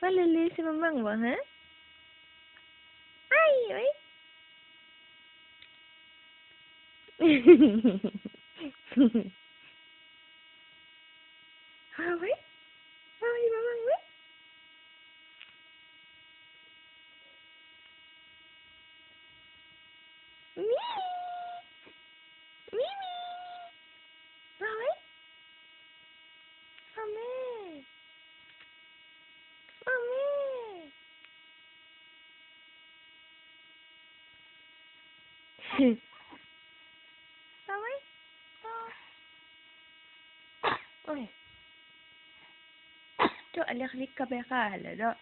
Malili si Mamang ba, ha? Ay, ay. Hawi? Hawi, Mamang, we? Mimi! Mimi! Hawi? Mami! Mami! Hawi? Ôi. Cho anh liếc liếc cà bè khá là đó.